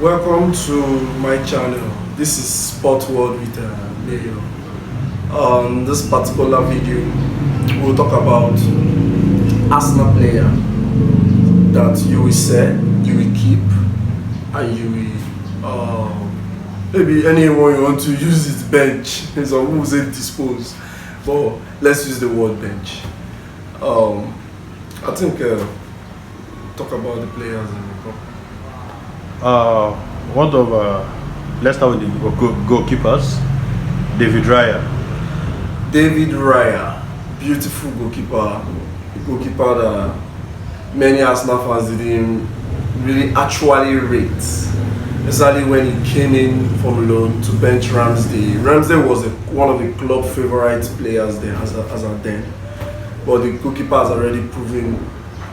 Welcome to my channel. This is Sport World with Mayo. On this particular video, we'll talk about Arsenal player that you will sell, you will keep, and you will maybe anyone you want to use it bench. Some people say dispose, but let's use the word bench. I think talk about the players in the cup. Let's start with the goalkeepers. David Raya. David Raya, beautiful goalkeeper that many Arsenal fans didn't really actually rate, especially when he came in from loan to bench Ramsdale. Ramsdale was one of the club favorite players there as at then, but the goalkeeper has already proven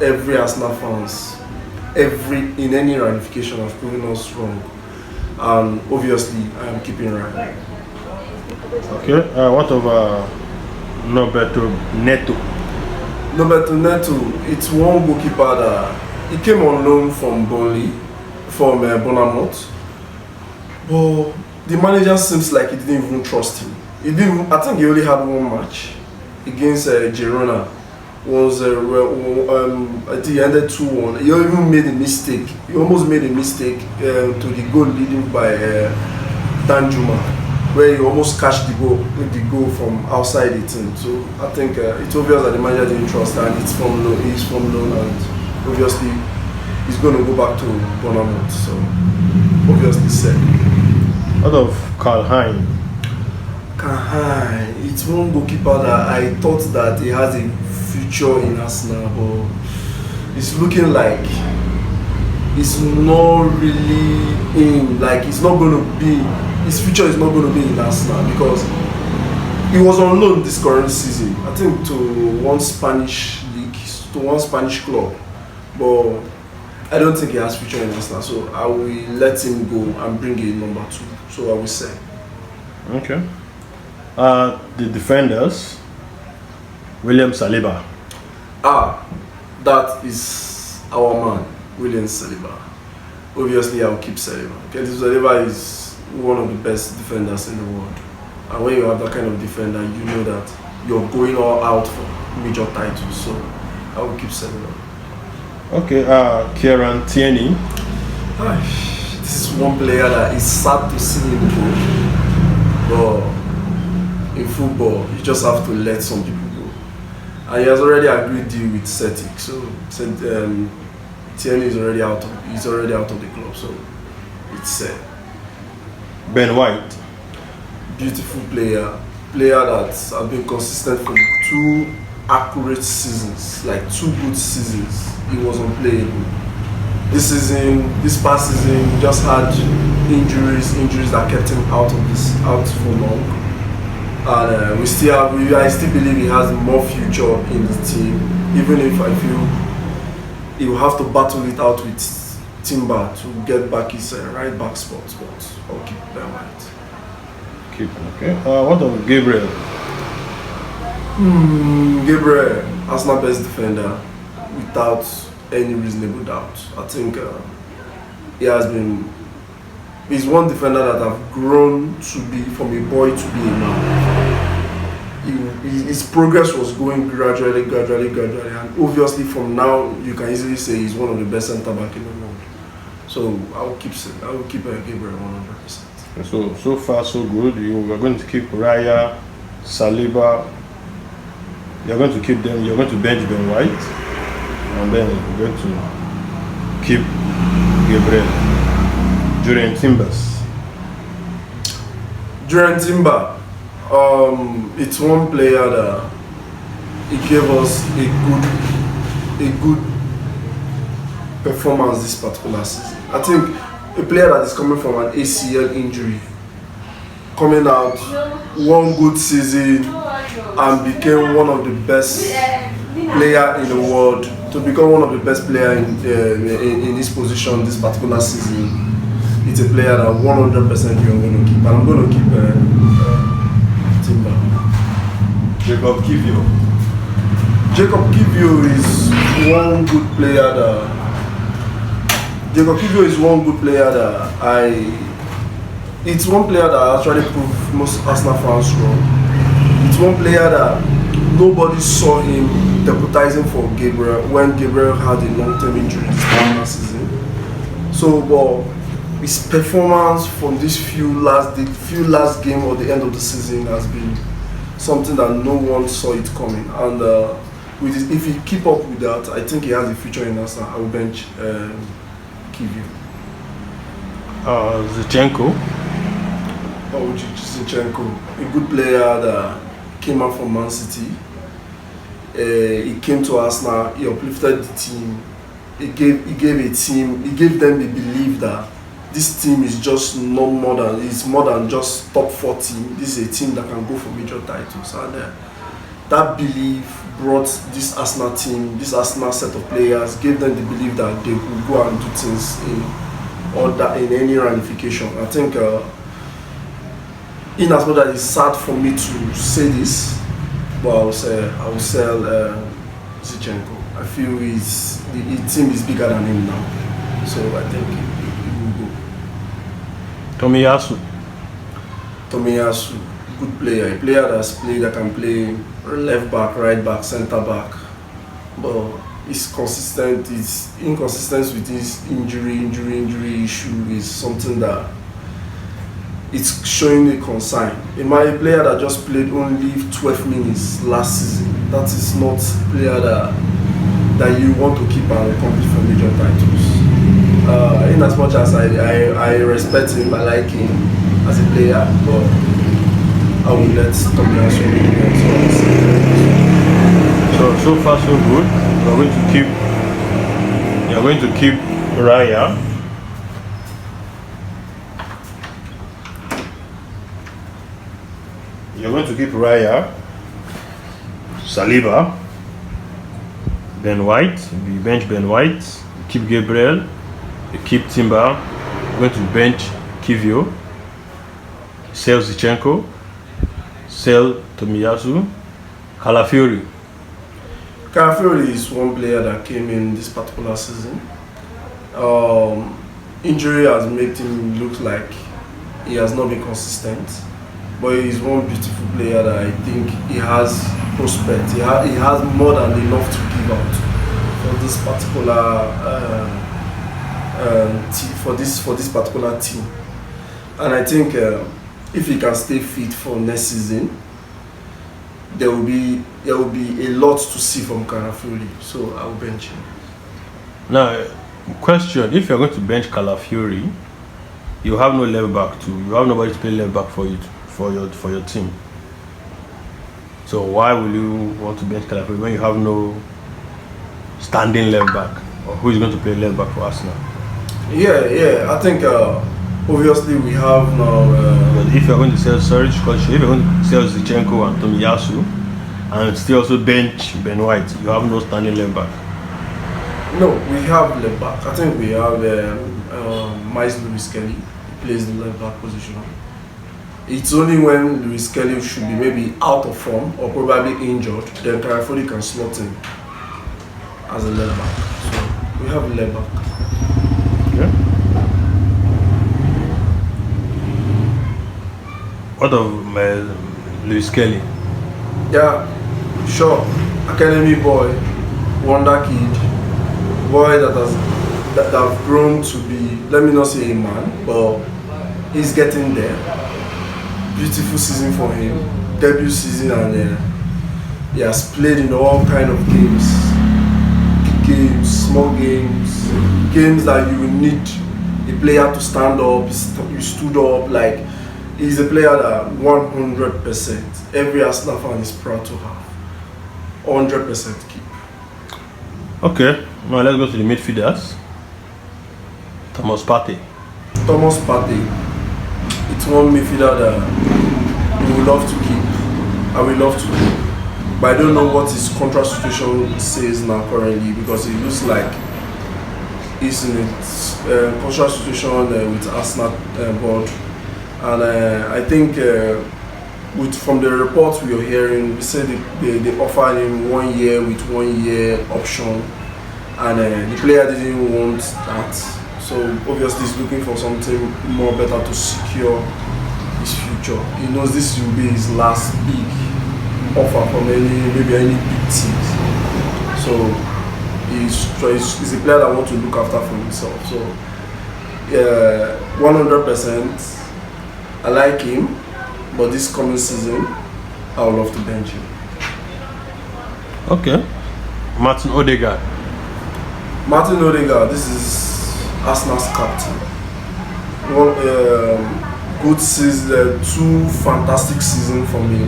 every Arsenal fans, in any ramification, has proven us wrong, and obviously I am keeping Raya. Okay, what of Norberto Neto? Norberto Neto, it's one goalkeeper that he came on loan from Burnley, from Bournemouth, but the manager seems like he didn't even trust him. I think he only had one match against Girona. I think he ended 2-1. He even made a mistake. He almost made a mistake to the goal leading by Danjuma, where he almost catch the goal from outside the team. So I think it's obvious that the manager didn't trust, and he's from loan, and obviously he's going to go back to Bournemouth. So obviously said. What of Karl Hein? Karl Hein, it's one goalkeeper that I thought that he has a future in Arsenal, but it's looking like it's not really in. Like it's not going to be. His future is not going to be in Arsenal because he was on loan this current season, I think, to one Spanish league, to one Spanish club, but I don't think he has future in Arsenal, so I will let him go and bring in number 2. So I will say. Okay. The defenders, William Saliba. That is our man, William Saliba. Obviously, I'll keep Saliba. Okay, Saliba is one of the best defenders in the world, and when you have that kind of defender, you know that you're going all out for major titles. So I will keep Saliba. Okay, Kieran Tierney. This is one player that is sad to see him go, but in football, you just have to let some people go. And he has already agreed deal with Celtic, so Tierney is already out. He's already out of the club, so it's set. Ben White. Beautiful player that has been consistent for 2 accurate seasons, like 2 good seasons. He was unplayable. This past season, he just had injuries that kept him out for long. And I still believe he has more future in the team, even if I feel he will have to battle it out with Timber to get back his right back spot. But I'll keep Ben White. Okay. What of Gabriel? Gabriel, Arsenal best defender, without any reasonable doubt. I think he's one defender that have grown to be from a boy to be a man. His progress was going gradually, and obviously from now you can easily say he's one of the best centre back in the world. So I will keep Gabriel 100%. So far so good. You are going to keep Raya, Saliba. You're going to keep them. You're going to bench Ben White, and then you're going to keep Gabriel. Jurrien Timber. It's one player that he gave us a good performance this particular season. I think a player that is coming from an ACL injury, coming out one good season and became one of the best player in the world, to become one of the best player in this position this particular season. It's a player that 100% you're going to keep, and I'm going to keep Timber. Jacob Kiwior is one good player that Jacob Kivior is one good player that it's one player that actually proved most Arsenal fans wrong. It's one player that nobody saw him deputizing for Gabriel when Gabriel had a long-term injury last season. So, but his performance from this few last game or the end of the season has been something that no one saw it coming. And if he keep up with that, I think he has a future in Arsenal. I will bench Kivior. Zinchenko. Zinchenko, a good player that came out from Man City. He came to Arsenal. He uplifted the team. He gave them the belief that this team is just no more than, it's more than just top 4 team. This is a team that can go for major titles, and that belief brought this Arsenal team, this Arsenal set of players, gave them the belief that they could go and do things in any ramification. I think, in as much as it's sad for me to say this, but I will sell Zinchenko. I feel the team is bigger than him now, so I think he will go. Tomiyasu, good player. A player that can play left back, right back, centre back, but he's consistent. His inconsistency with his injury issue is something that it's showing a concern. A player that just played only 12 minutes last season, that is not a player that you want to keep and compete for major titles. In as much as I respect him, I like him as a player, but I will let Tomiyasu So far so good. You're going to keep Raya. You're going to keep Raya, Saliba, Ben White. You bench Ben White. You keep Gabriel. You keep Timber. You're going to bench Kivior. Sell Zinchenko. Sell Tomiyasu. Calafiori. Calafiori is one player that came in this particular season. Injury has made him look like he has not been consistent. But he's one beautiful player that I think he has prospect. He has more than enough to give out for this particular for this particular team. And I think if he can stay fit for next season, there will be a lot to see from Calafiori. So I will bench him. Now, question: if you're going to bench Calafiori, you have no left back to. You have nobody to play left back for you. For your team. So why will you want to bench Calafiori when you have no standing left back? Or who is going to play left back for Arsenal? Yeah. I think obviously we have now. But if you're going to sell Serge, if you're going to sell Zinchenko and Tomiyasu, and still also bench Ben White, you have no standing left back. No, we have left back. I think we have Miles Lewis Kelly. He plays the left back position. It's only when Lewis Kelly should be maybe out of form or probably injured, then Calafiori can slot in as a left back. So we have a left back. Yeah. What of Lewis Kelly? Yeah, sure. Academy boy, wonder kid, boy that have grown to be, let me not say a man, but he's getting there. Beautiful season for him, debut season, and he has played in all kind of games, big games, small games, games that you need a player to stand up. You stood up. Like, he's a player that 100% every Arsenal fan is proud to have. 100% keep. Okay, now let's go to the midfielders. Thomas Partey. It's one midfielder that we would love to keep. I would love to keep. But I don't know what his contract situation says now currently, because it looks like he's in a contract situation with Arsenal board. And I think from the reports we are hearing, we said they offered him 1 year with 1 year option, and the player didn't want that. So So obviously he's looking for something more better to secure his future. He knows this will be his last big offer from maybe any big teams. So he's a player that wants to look after for himself. So 100%, I like him, but this coming season, I would love to bench him. Okay. Martin Odegaard. Martin Odegaard, this is Arsenal's captain. Good season, 2 fantastic seasons for me.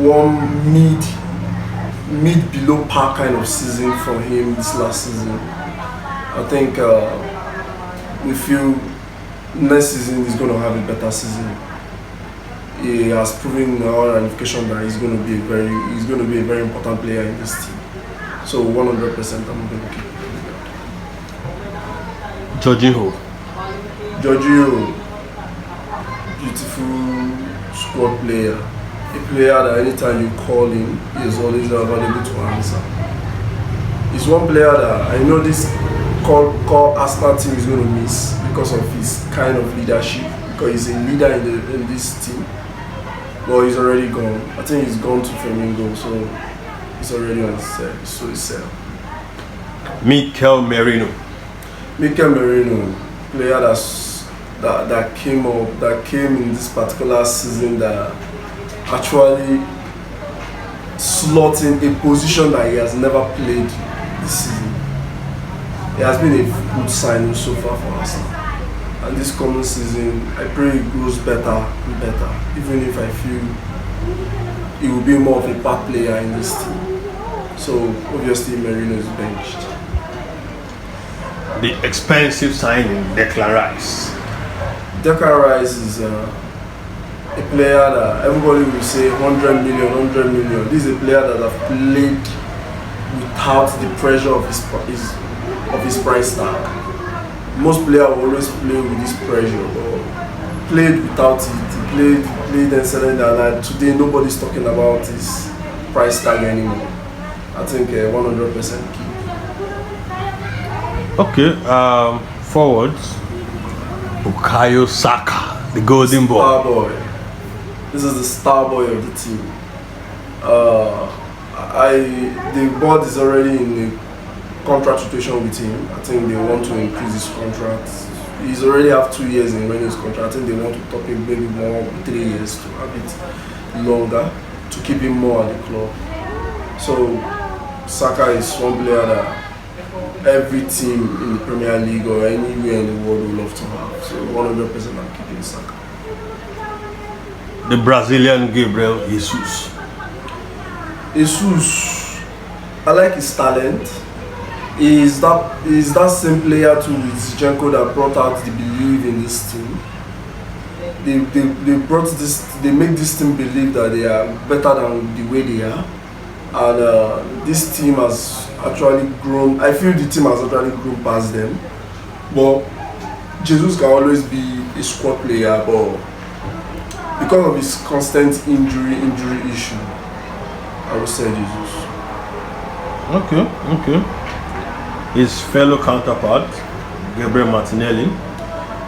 One mid below par kind of season for him this last season. I think we feel next season he's going to have a better season. He has proven our ramification that he's going to be a very important player in this team. So 100% I'm going to keep Jorginho. Jorginho, beautiful squad player. A player that anytime you call him, he is always available to answer. He's one player that I know this call Arsenal team is going to miss because of his kind of leadership, because he's a leader in this team. But he's already gone. I think he's gone to Flamingo, so he's already on his sell. Mikel Merino. Mikel Merino, player that came in this particular season that actually slot in a position that he has never played this season. It has been a good signing so far for Arsenal. And this coming season, I pray it grows better and better, even if I feel he will be more of a part player in this team. So obviously Merino is benched. The expensive signing, Declan Rice. Declan Rice is a player that everybody will say 100 million. This is a player that have played without the pressure of his price tag. Most players always play with this pressure, but played without it. He played and selling that. Today nobody's talking about his price tag anymore. I think 100% key. Okay, forwards. Bukayo Saka, the golden boy. Star boy. This is the star boy of the team. The board is already in a contract situation with him. I think they want to increase his contract. He's already have 2 years in Renault's contract. I think they want to top him maybe more 3 years to have it longer to keep him more at the club. So Saka is one player that every team in the Premier League or anywhere in the world would love to have. So 100% I'm keeping Saka. The Brazilian Gabriel Jesus. Jesus, I like his talent. He's that same player too with Zinchenko that brought out the belief in this team. They make this team believe that they are better than the way they are. And this team has actually grown. I feel the team has actually grown past them. But Jesus can always be a squad player, but because of his constant injury issue, I would say Jesus. Okay. His fellow counterpart, Gabriel Martinelli.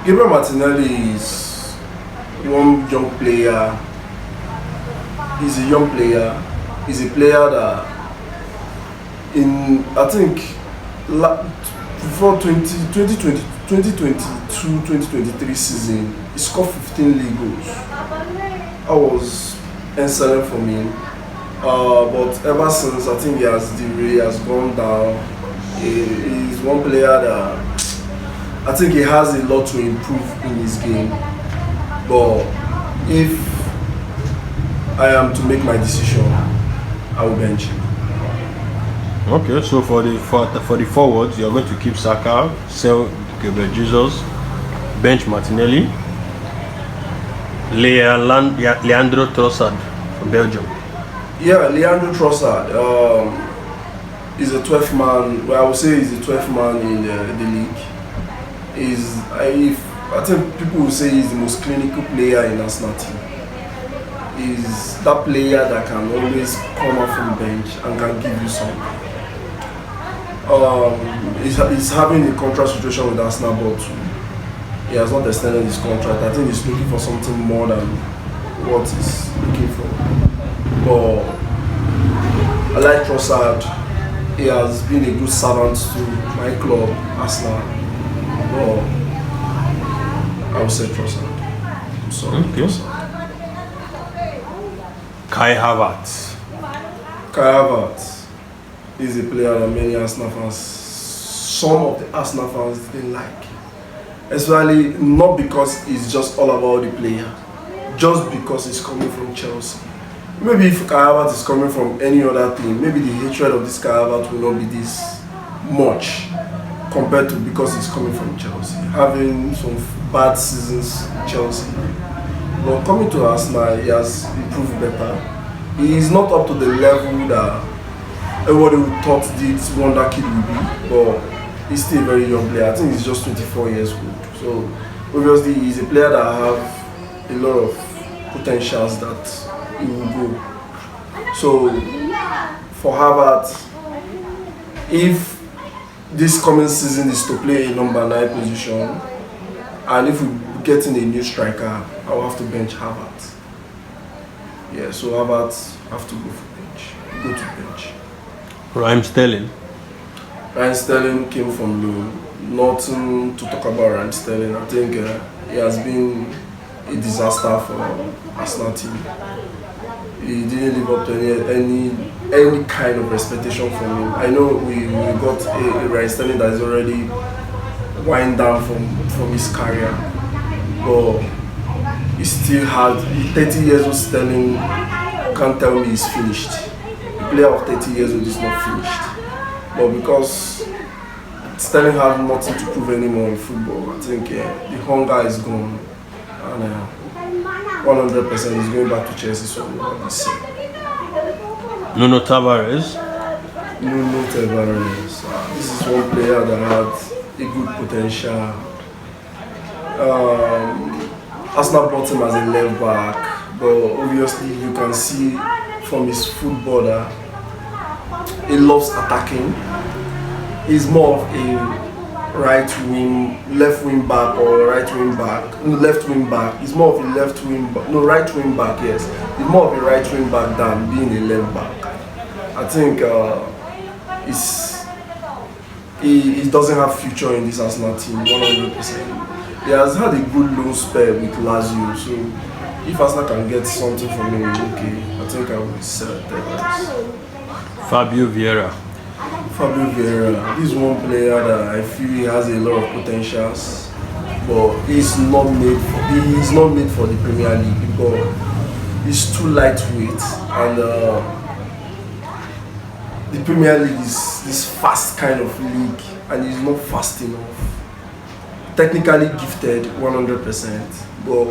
Gabriel Martinelli is one young player. He's a young player. He's a player that I think before 2022-2023 season, he scored 15 league goals. I was excellent for me. But ever since, I think he has gone down. He's one player that I think he has a lot to improve in his game. But if I am to make my decision, I will bench him. Okay, so for the forwards, you're going to keep Saka, sell Gabriel Jesus, bench Martinelli, Leandro Trossard from Belgium. Yeah, Leandro Trossard. He's a 12th man. Well, I would say he's a 12th man in the league. I think people will say he's the most clinical player in Arsenal team. He's that player that can always come out from bench and can give you something. He's having a contract situation with Arsenal, but he has not extended his contract. I think he's looking for something more than what he's looking for. But I like Trossard. He has been a good servant to my club, Arsenal. But I would say Trossard. I'm sorry, Okay. Trossard. Kai Havertz. Kai Havertz is a player that many Arsenal fans, some of the Arsenal fans didn't like. Especially not because it's just all about the player, just because he's coming from Chelsea. Maybe if Kai Havertz is coming from any other team, maybe the hatred of this Kai Havertz will not be this much compared to because he's coming from Chelsea, having some bad seasons in Chelsea. But coming to Arsenal, he has improved better. He is not up to the level that everybody thought this wonder kid would be, but he's still a very young player. I think he's just 24 years old. So obviously he's a player that have a lot of potentials that he will go. So for Havertz, if this coming season is to play a number 9 position, and if we get in a new striker, I will have to bench Havertz. Yeah, so Havertz have to go to bench. Raheem Sterling. Raheem Sterling came from loan. Nothing to talk about Raheem Sterling. I think he has been a disaster for Arsenal team. He didn't live up to any kind of expectation from him. I know we got a Raheem Sterling that is already wind down from his career, but he still had 30 years old Sterling. Can't tell me he's finished. A player of 30 years old is not finished. But because Sterling has nothing to prove anymore in football, I think the hunger is gone, and 100% he's going back to Chelsea. So this Nuno Tavares. Nuno Tavares. This is one player that had a good potential. Arsenal brought him as a left back, but obviously you can see from his football that he loves attacking. He's more of a left wing back or right wing back. No, left wing back. He's more of a left wing back. No, right wing back. Yes, he's more of a right wing back than being a left back. I think he doesn't have future in this Arsenal team, 100%. He has had a good loan spell with Lazio, so if Arsenal can get something from him, okay, I think I will sell Tavares. Fabio Vieira. Fabio Vieira, this is one player that I feel he has a lot of potentials, but he's not made for the Premier League because he's too lightweight, and the Premier League is this fast kind of league, and he's not fast enough. Technically gifted 100%, but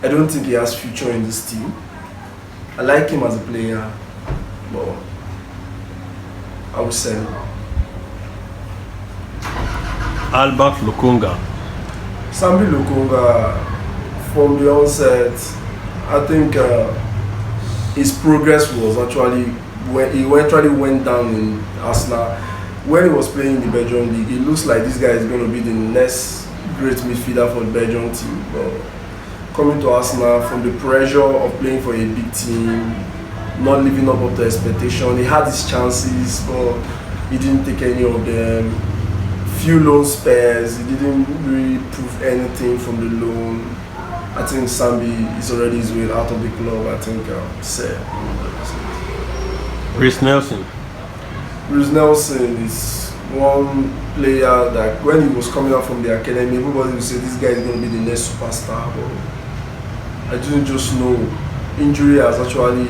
I don't think he has future in this team. I like him as a player, but I would sell him. Albert Lokonga. Sambi Lokonga, from the onset, I think his progress was actually when he actually went down in Arsenal. When he was playing in the Belgian league, it looks like this guy is going to be the next great midfielder for the Belgian team. But coming to Arsenal, from the pressure of playing for a big team, not living up to expectation, he had his chances, but he didn't take any of them. Few loan spares, he didn't really prove anything from the loan. I think Sambi is already his way out of the club. I think Sir. Reiss Nelson. Reiss Nelson is one player that when he was coming out from the academy, everybody would say this guy is going to be the next superstar. But I didn't just know. Injury has actually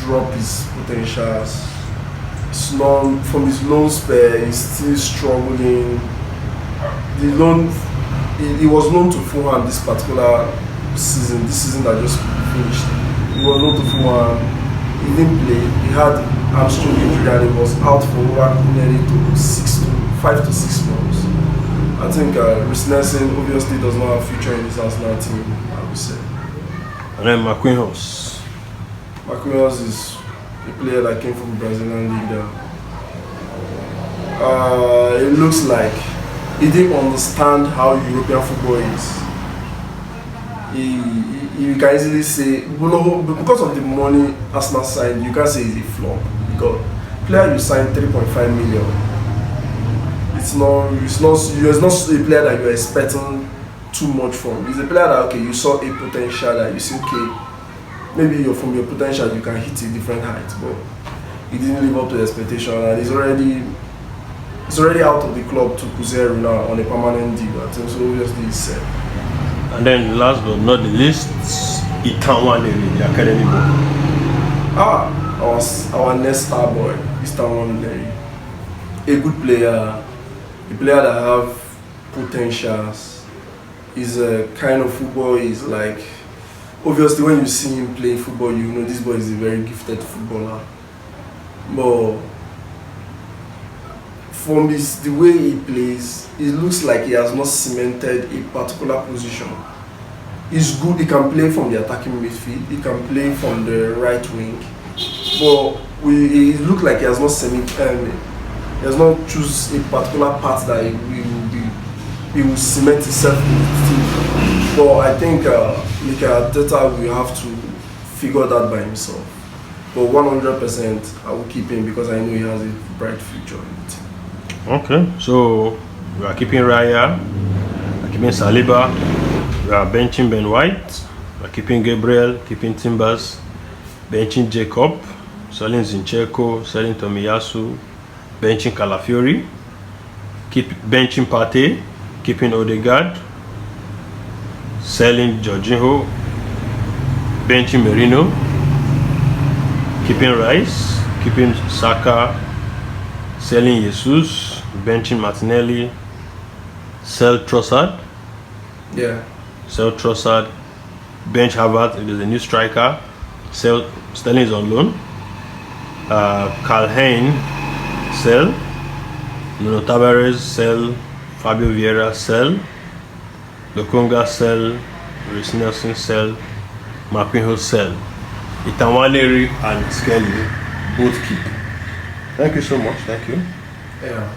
dropped his potentials. From his loan spare, he's still struggling. The loan, he was known to Fulham this particular season. This season that just finished, he was known to Fulham. He didn't play. He had hamstring injury and he was out for over nearly 5 to 6 months. I think Reiss Nelson obviously does not have future in this Arsenal team, I would say. And then Marquinhos. Marquinhos is a player that came from the Brazilian league. I It looks like he didn't understand how European football is. You can easily say, well, because of the money Arsenal signed, you can say it's a flop. Because player you signed 3.5 million, it's not a player that you're expecting too much from. It's a player that, okay, you saw a potential that you see, okay, maybe from your potential you can hit a different height, but he didn't live up to the expectation, and he's already out of the club to Kuzeru now on a permanent deal. I think so. Obviously, he's set. And then last but not the least, Ethan Nwaneri, the academy boy. Our next star boy, Ethan Nwaneri, a good player, a player that have potentials. Is a kind of football is like, obviously when you see him play football, you know this boy is a very gifted footballer. But from the way he plays, it looks like he has not cemented a particular position. He's good, he can play from the attacking midfield, he can play from the right wing, but it looks like he has not choose a particular part that he will cement himself in the team. But I think Mikel Arteta will have to figure that by himself. But 100% I will keep him because I know he has a bright future in the team. Okay, so we are keeping Raya, we are keeping Saliba, we are benching Ben White, we are keeping Gabriel, keeping Timbers, benching Jacob, selling Zinchenko, selling Tomiyasu, benching Calafiori, keep benching Partey, keeping Odegaard, selling Jorginho, benching Merino, keeping Rice, keeping Saka, selling Jesus, benching Martinelli, sell Trossard. Yeah. Sell Trossard, bench Havertz if there's a new striker. Sell Sterling is on loan. Karl Hein, sell. Nuno Tavares, sell. Fabio Vieira, sell. Lokonga, sell. Reece Nelson, sell. Marquinhos, sell. Ethan Nwaneri and Skelly both keep. Thank you so much. Thank you. Yeah.